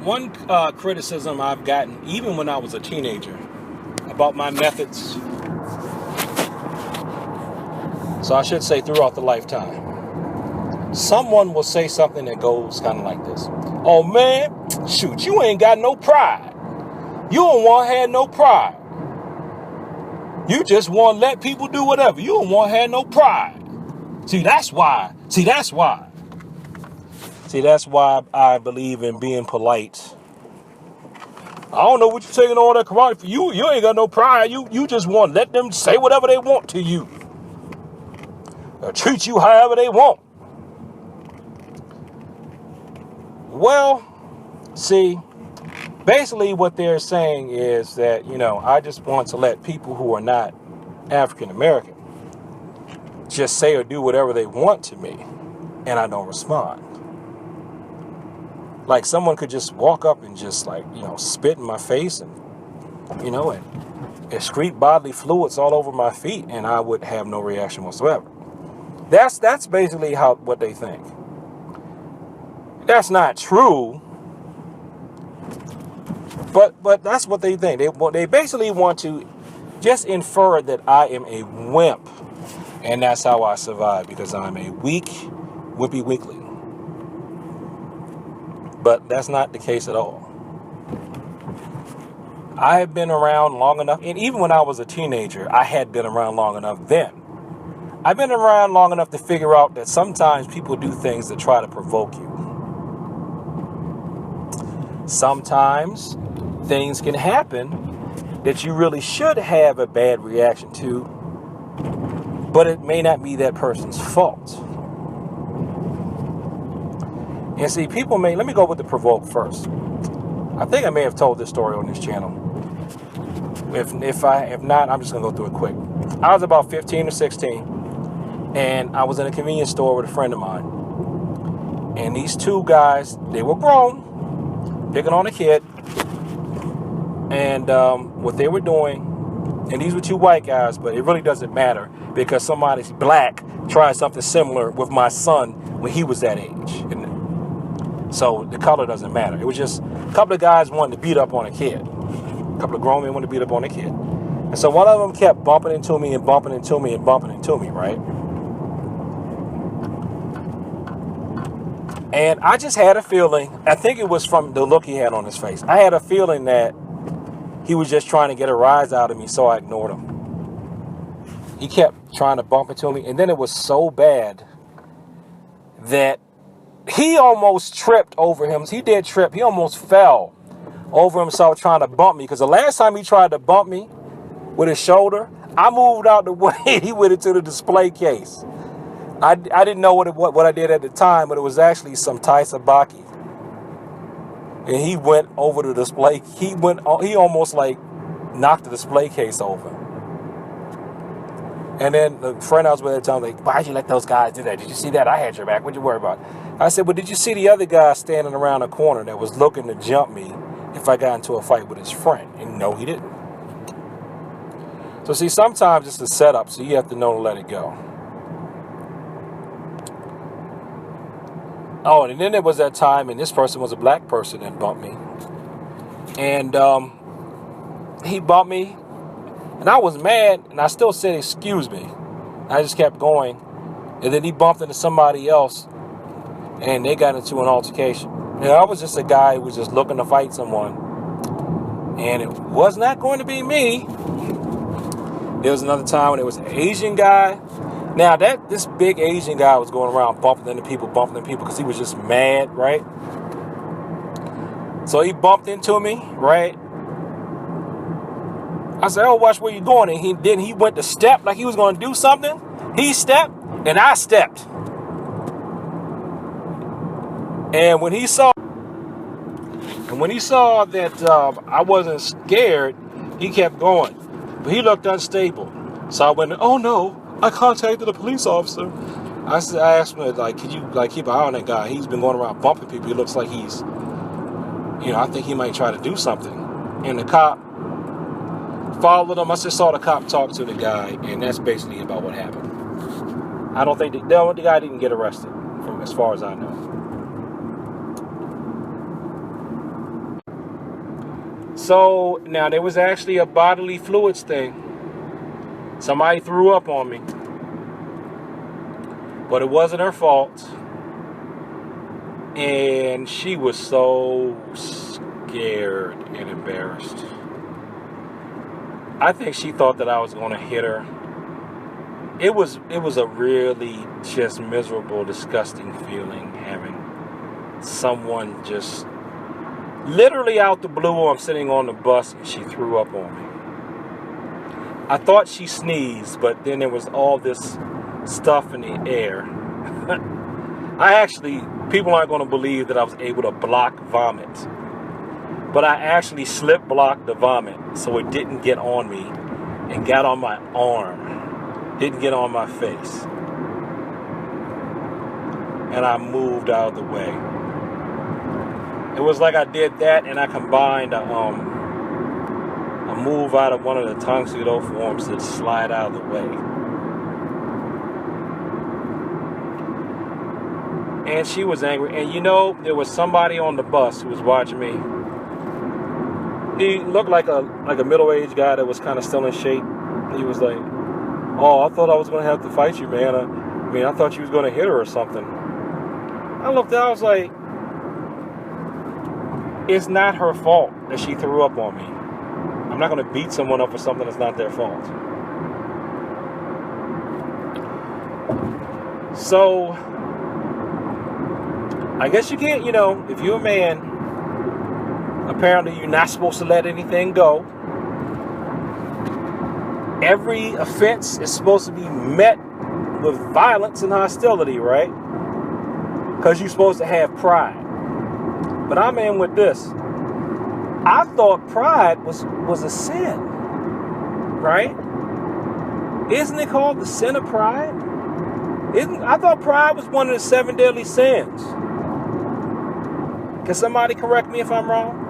One criticism I've gotten, even when I was a teenager, about my methods, so I should say throughout the lifetime, someone will say something that goes kind of like this. Oh man, shoot, you ain't got no pride. You don't want to have no pride. You just want to let people do whatever. You don't want to have no pride. See, that's why I believe in being polite. I don't know what you're taking all that karate for. You ain't got no pride. You just want to let them say whatever they want to you. Or treat you however they want. Well, see, basically what they're saying is that, I just want to let people who are not African American just say or do whatever they want to me, and I don't respond. Like someone could just walk up and just spit in my face and excrete bodily fluids all over my feet, and I would have no reaction whatsoever. That's basically what they think. That's not true, but that's what they think. They basically want to just infer that I am a wimp, and that's how I survive, because I'm a weak, wimpy weakling. But that's not the case at all. I have been around long enough, and even when I was a teenager, I had been around long enough then. I've been around long enough to figure out that sometimes people do things to try to provoke you. Sometimes things can happen that you really should have a bad reaction to, but it may not be that person's fault. And see, let me go with the provoke first. I think I may have told this story on this channel. If not, I'm just going to go through it quick. I was about 15 or 16, and I was in a convenience store with a friend of mine. And these two guys, they were grown, picking on a kid. And what they were doing, and these were two white guys, but it really doesn't matter, because somebody's black tried something similar with my son when he was that age. So the color doesn't matter. It was just a couple of guys wanting to beat up on a kid. A couple of grown men wanted to beat up on a kid. And so one of them kept bumping into me and bumping into me and bumping into me, right? And I just had a feeling, I think it was from the look he had on his face. I had a feeling that he was just trying to get a rise out of me, so I ignored him. He kept trying to bump into me, and then it was so bad that he almost tripped over him. He did trip. He almost fell over himself trying to bump me, because the last time he tried to bump me with his shoulder, I moved out the way. He went into the display case. I didn't know what I did at the time, but it was actually some Thai sabaki. And he went over the display. He almost knocked the display case over. And then the friend I was with at the time, why'd you let those guys do that? Did you see that? I had your back. What'd you worry about? I said, well, did you see the other guy standing around the corner that was looking to jump me if I got into a fight with his friend? And no, he didn't. So see, sometimes it's a setup, so you have to know to let it go. Oh, and then there was that time, and this person was a black person that bumped me. And he bumped me, and I was mad, and I still said, excuse me. I just kept going. And then he bumped into somebody else, and they got into an altercation. And I was just a guy who was just looking to fight someone. And it was not going to be me. There was another time when it was an Asian guy. Now, this big Asian guy was going around bumping into people, because he was just mad, right? So he bumped into me, right? I said, oh, watch where you're going. And he went to step like he was going to do something. He stepped, and I stepped. And when he saw that I wasn't scared, he kept going. But he looked unstable. So I went, oh no, I contacted a police officer. I asked him, can you keep an eye on that guy? He's been going around bumping people. He looks like he's, I think he might try to do something. And the cop followed him. I just saw the cop talk to the guy, and that's basically about what happened. I don't think the guy didn't get arrested, from as far as I know. So now there was actually a bodily fluids thing. Somebody threw up on me. But it wasn't her fault. And she was so scared and embarrassed. I think she thought that I was going to hit her. It was a really just miserable, disgusting feeling having someone just literally out the blue. I'm sitting on the bus and she threw up on me. I thought she sneezed, but then there was all this stuff in the air. People aren't going to believe that I was able to block vomit. But I actually slip blocked the vomit so it didn't get on me and got on my arm. Didn't get on my face. And I moved out of the way. It was like I did that and I combined a move out of one of the tuxedo forms to slide out of the way. And she was angry. And you know, there was somebody on the bus who was watching me. He looked like a middle-aged guy that was kind of still in shape. He was like, "Oh, I thought I was going to have to fight you, man. I thought you was going to hit her or something." I looked at her, I was like, it's not her fault that she threw up on me. I'm not going to beat someone up for something that's not their fault. So, I guess you can't, if you're a man, apparently you're not supposed to let anything go. Every offense is supposed to be met with violence and hostility, right? Because you're supposed to have pride. But I'm in with this. I thought pride was a sin, right? Isn't it called the sin of pride? I thought pride was one of the 7 deadly sins. Can somebody correct me if I'm wrong?